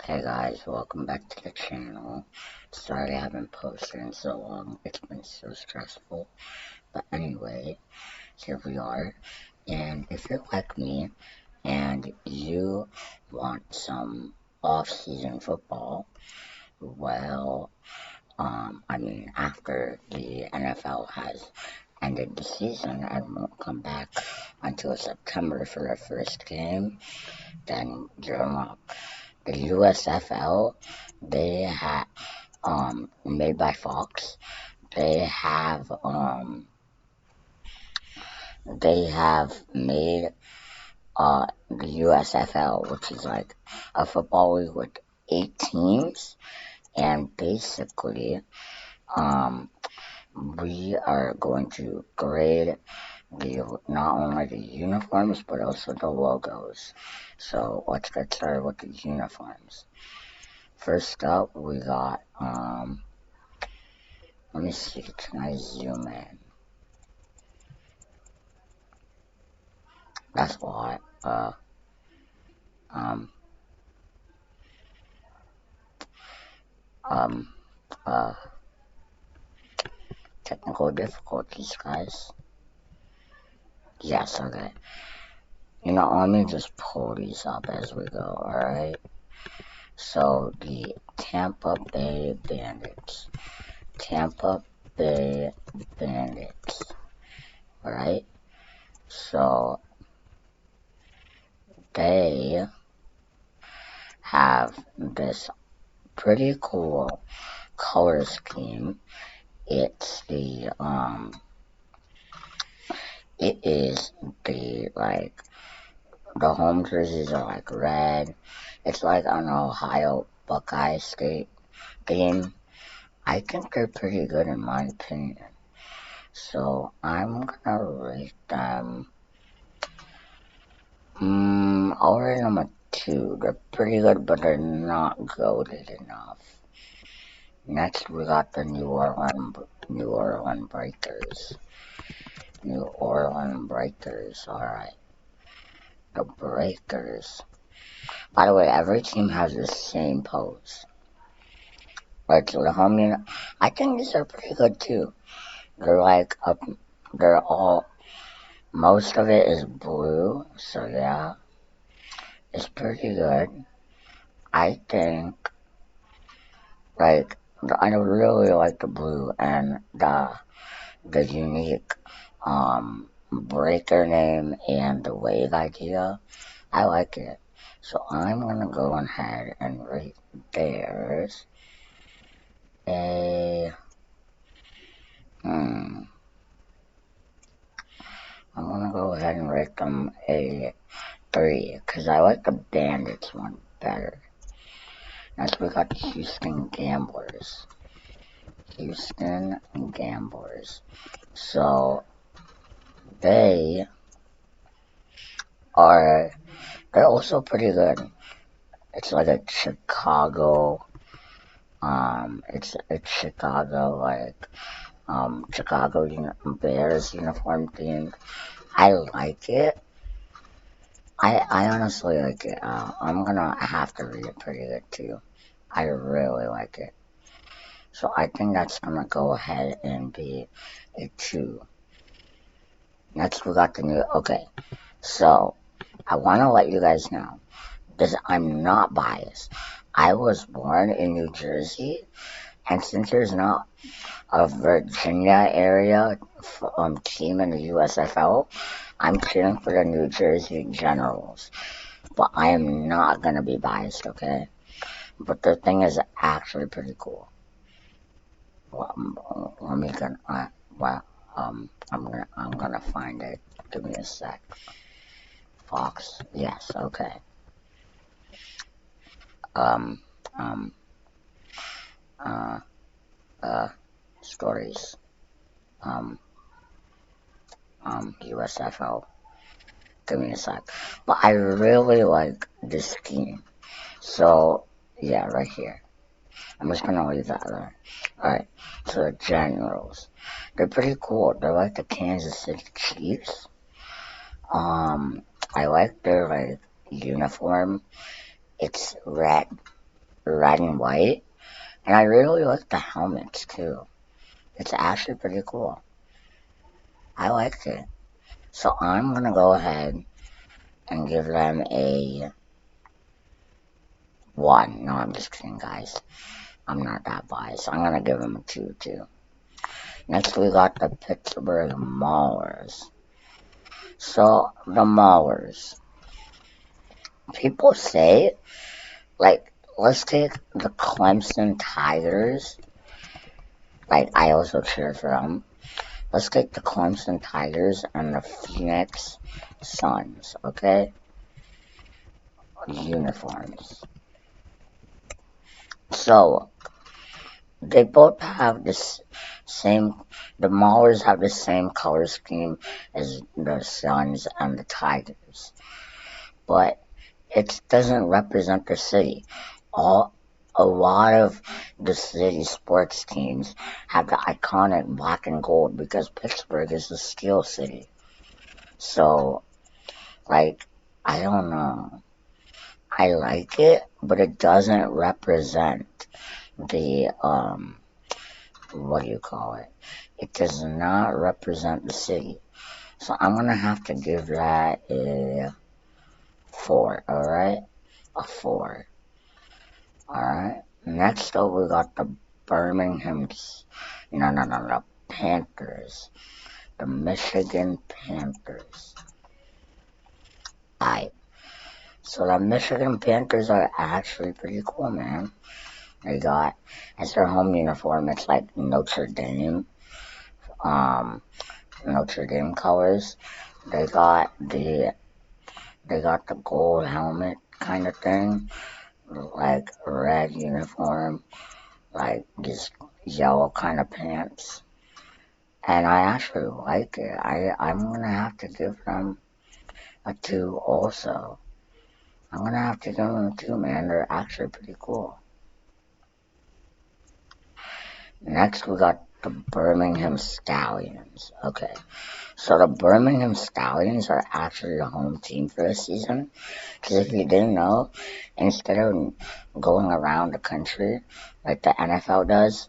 Hey guys, welcome back to the channel. Sorry I haven't posted in so long, it's been so stressful. But anyway, here we are. And if you're like me and you want some off-season football, well, after the NFL has ended the season and won't come back until September for their first game, then you're in luck. The USFL, they have made by Fox. They have made the USFL, which is like a football league with 8 teams, and basically we are going to grade not only the uniforms but also the logos. So let's get started with the uniforms. First up, we got, let me see, can I zoom in? That's a lot. Um, um, uh, Technical difficulties, guys. Yes, okay. Let me just pull these up as we go, alright? So, the Tampa Bay Bandits. Alright? So, they have this pretty cool color scheme. It is the home jerseys are like red. It's like an Ohio Buckeye State game. I think they're pretty good in my opinion. So I'm gonna rate them. I'll rate them a 2. They're pretty good, but they're not goated enough. Next, we got the New Orleans Breakers. Alright. The Breakers. By the way, every team has the same pose. Right, so the home unit, I think these are pretty good too. Most of it is blue, so yeah, it's pretty good. I think, I really like the blue and the unique, breaker name and the wave idea. I like it. So I'm gonna go ahead and rate theirs I'm gonna go ahead and rate them a 3, because I like the Bandits one better. Next we got the Houston Gamblers. So, they're also pretty good. It's like a Chicago, Chicago Bears uniform theme. I like it. I honestly like it. I'm gonna have to read it pretty good too. I really like it. So I think that's gonna go ahead and be a 2. Next we got the new, okay. So, I wanna let you guys know, because I'm not biased. I was born in New Jersey, and since there's not a Virginia area team in the USFL, I'm cheering for the New Jersey Generals. But I am not gonna be biased, okay? But the thing is actually pretty cool. I'm gonna find it. Give me a sec. Fox, yes, okay. Stories. USFL. Give me a sec. But I really like this scheme. So, yeah, right here. I'm just gonna leave that there. Alright, so the Generals. They're pretty cool. They're like the Kansas City Chiefs. I like their, uniform. It's red. red and white. And I really like the helmets too. It's actually pretty cool. I liked it. So I'm gonna go ahead and give them a 1. No, I'm just kidding, guys. I'm not that biased. I'm gonna give them a 2 too. Next we got the Pittsburgh Maulers. So the Maulers. People say, like, let's take the Clemson Tigers. Like, I also cheer for them. Let's take the Clemson Tigers and the Phoenix Suns, okay? Uniforms. So, they both have this same, the Maulers have the same color scheme as the Suns and the Tigers. But it doesn't represent the city. A lot of the city sports teams have the iconic black and gold because Pittsburgh is the steel city. So, like, I don't know. I like it, but it doesn't represent the, what do you call it? It does not represent the city. So I'm gonna have to give that a 4, alright? A 4. Alright? Next up, we got the Birmingham, no, Panthers. The Michigan Panthers. Alright. So the Michigan Panthers are actually pretty cool, man. They got, as their home uniform, it's like Notre Dame colors. They got the gold helmet kind of thing, like red uniform, like just yellow kind of pants. And I actually like it. I'm gonna have to give them a 2 also. I'm gonna have to give them a 2, man. They're actually pretty cool. Next, we got the Birmingham Stallions. Okay, so the Birmingham Stallions are actually the home team for this season. Because if you didn't know, instead of going around the country like the NFL does,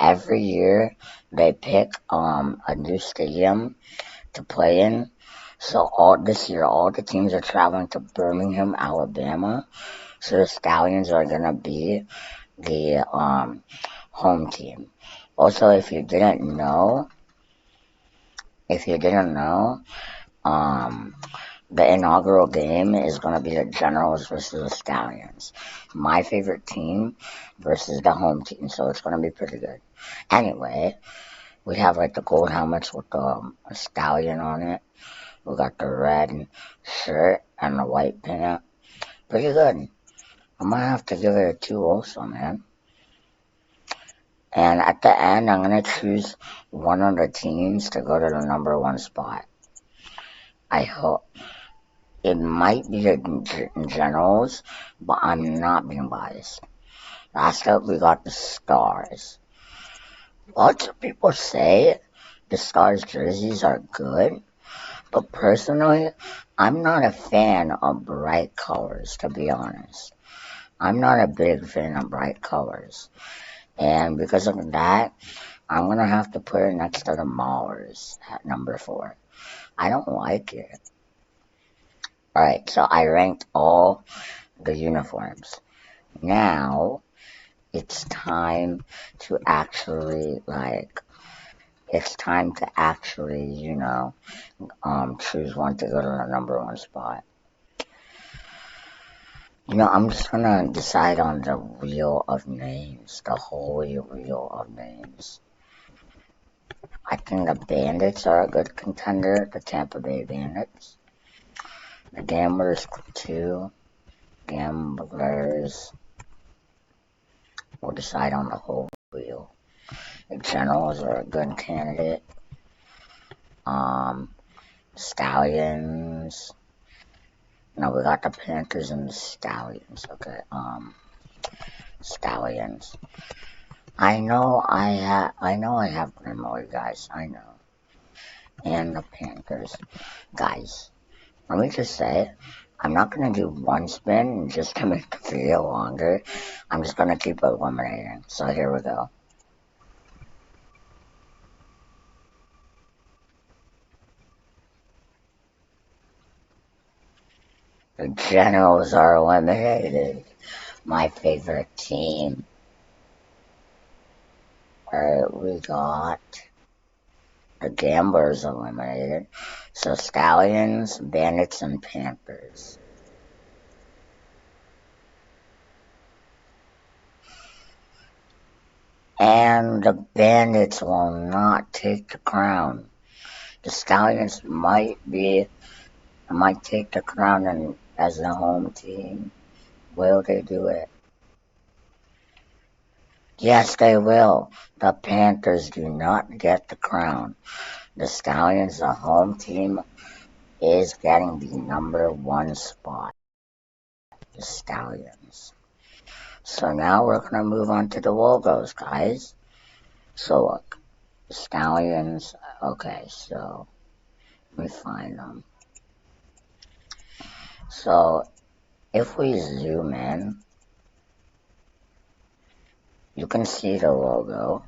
every year they pick a new stadium to play in. So this year, all the teams are traveling to Birmingham, Alabama. So the Stallions are gonna be the home team. Also, if you didn't know, the inaugural game is going to be the Generals versus the Stallions. My favorite team versus the home team, so it's going to be pretty good. Anyway, we have like the gold helmets with the stallion on it. We got the red shirt and the white pant. Pretty good. I'm going to have to give it a 2 also, man. And at the end, I'm going to choose one of the teams to go to the number 1 spot. I hope. It might be the Generals, but I'm not being biased. Last up, we got the Stars. Lots of people say the Stars jerseys are good, but personally, I'm not a fan of bright colors, to be honest. I'm not a big fan of bright colors. And because of that, I'm going to have to put it next to the Maulers at number 4. I don't like it. Alright, so I ranked all the uniforms. Now, it's time to actually, choose one to go to the number 1 spot. I'm just gonna decide on the wheel of names, the holy wheel of names. I think the Bandits are a good contender, the Tampa Bay Bandits. The Gamblers, 2. Gamblers. We'll decide on the whole wheel. The Generals are a good candidate. Stallions. No, we got the Panthers and the Stallions. Okay, Stallions. I know I have Grimoire, guys. I know. And the Panthers. Guys, let me just say, I'm not gonna do one spin just to make the video longer. I'm just gonna keep eliminating. So here we go. The Generals are eliminated. My favorite team. Alright, we got the Gamblers eliminated. So Stallions, Bandits, and Panthers. And the Bandits will not take the crown. The Stallions might take the crown as the home team. Will they do it? Yes, they will. The Panthers do not get the crown. The Stallions, the home team, is getting the #1 spot. The Stallions. So now we're going to move on to the logos, guys. So look, the Stallions. Okay, so let me find them. So if we zoom in, you can see the logo.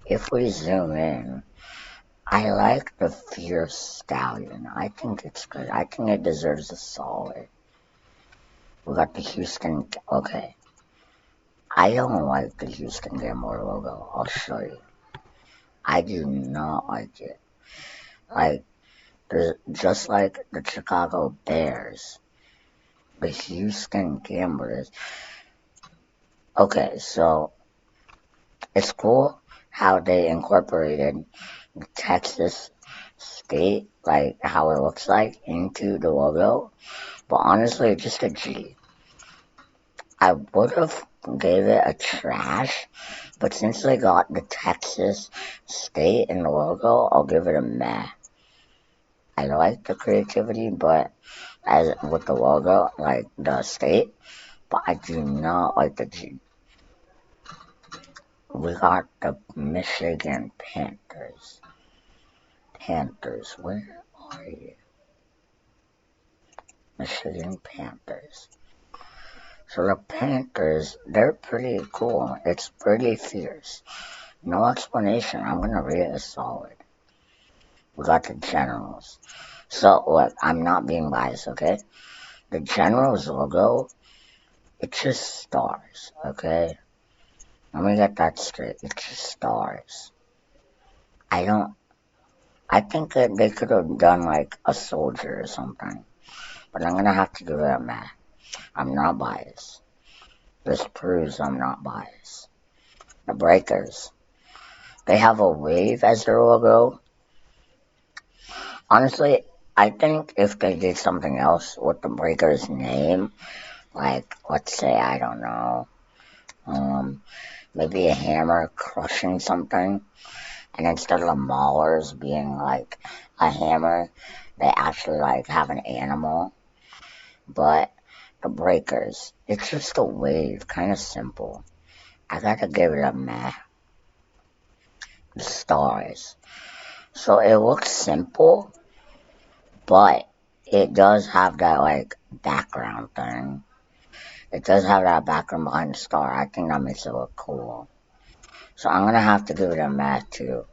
If we zoom in, I like the Fierce Stallion. I think it's good. I think it deserves a solid. We got the Houston. Okay. I don't like the Houston Gambler logo. I'll show you. I do not like it. Like, there's just like the Chicago Bears, the Houston Gamblers. Okay, so it's cool how they incorporated the Texas state, like how it looks like, into the logo. But honestly, it's just a G. I would have gave it a trash, but since they got the Texas state in the logo, I'll give it a meh. I like the creativity, but as with the logo, like the state, but I do not like the G. We got the Michigan Panthers. Panthers, where are you? Michigan Panthers. So the Panthers, they're pretty cool. It's pretty fierce. No explanation. I'm gonna rate it a solid. We got the Generals. So look, I'm not being biased, okay? The Generals logo, it's just stars, okay? Let me get that straight. It's just stars. I think that they could have done like a soldier or something. But I'm gonna have to give it a meh. I'm not biased. This proves I'm not biased. The Breakers. They have a wave as their logo. Honestly, I think if they did something else with the Breakers name, like let's say, I don't know, maybe a hammer crushing something, and instead of the Maulers being like a hammer, they actually like have an animal. But the Breakers, it's just a wave, kind of simple. I gotta give it a meh. The Stars. So it looks simple, but it does have that like background thing. It does have that background behind the star. I think that makes it look cool. So I'm gonna have to give it a meh too.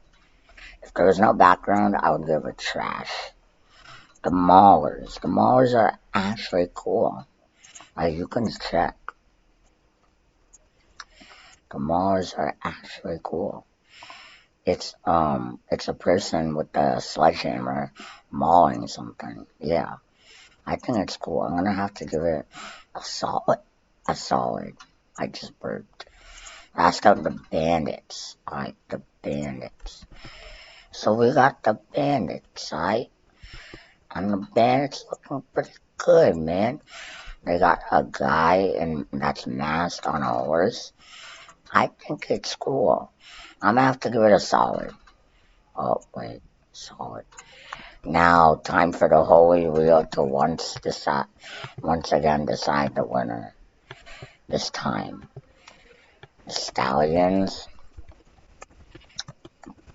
If there was no background, I would give it trash. The Maulers. The Maulers are actually cool. Like you can check. The Maulers are actually cool. It's a person with a sledgehammer mauling something. Yeah. I think it's cool. I'm gonna have to give it a solid. A solid. I just burped. Last up, the Bandits. Alright, the Bandits. So we got the Bandits, alright? And the Bandits looking pretty good, man. They got a guy that's masked on a horse. I think it's cool. I'm gonna have to give it a solid. Oh, wait. Solid. Now, time for the Holy Wheel to once again decide the winner. This time, the Stallions,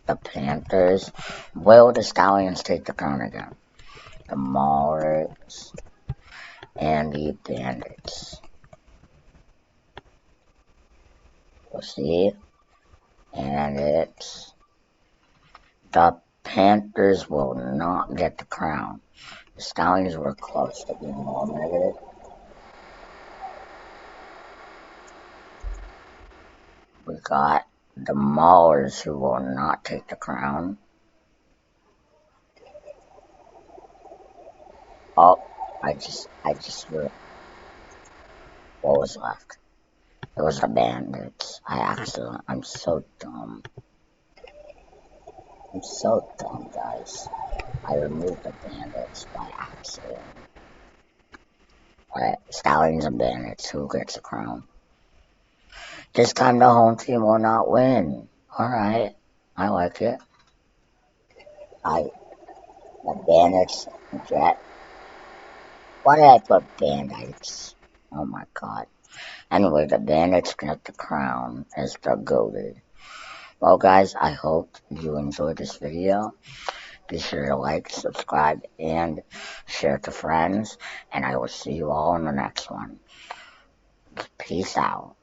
the Panthers. Will the Stallions take the crown again? The Maulers, and the Bandits. We'll see. And it's the Panthers will not get the crown. The Stallions were close to being eliminated. We got the Maulers who will not take the crown. Oh, I just what was left? It was the Bandits. I'm so dumb. I'm so dumb, guys. I removed the Bandits by accident. Alright, Stallions and Bandits, who gets the crown? This time the home team will not win. Alright, I like it. The Bandits get. Why did I put Bandits? Oh my god. Anyway, the Bandits get the crown as the goated. Well guys, I hope you enjoyed this video. Be sure to like, subscribe, and share to friends. And I will see you all in the next one. Peace out.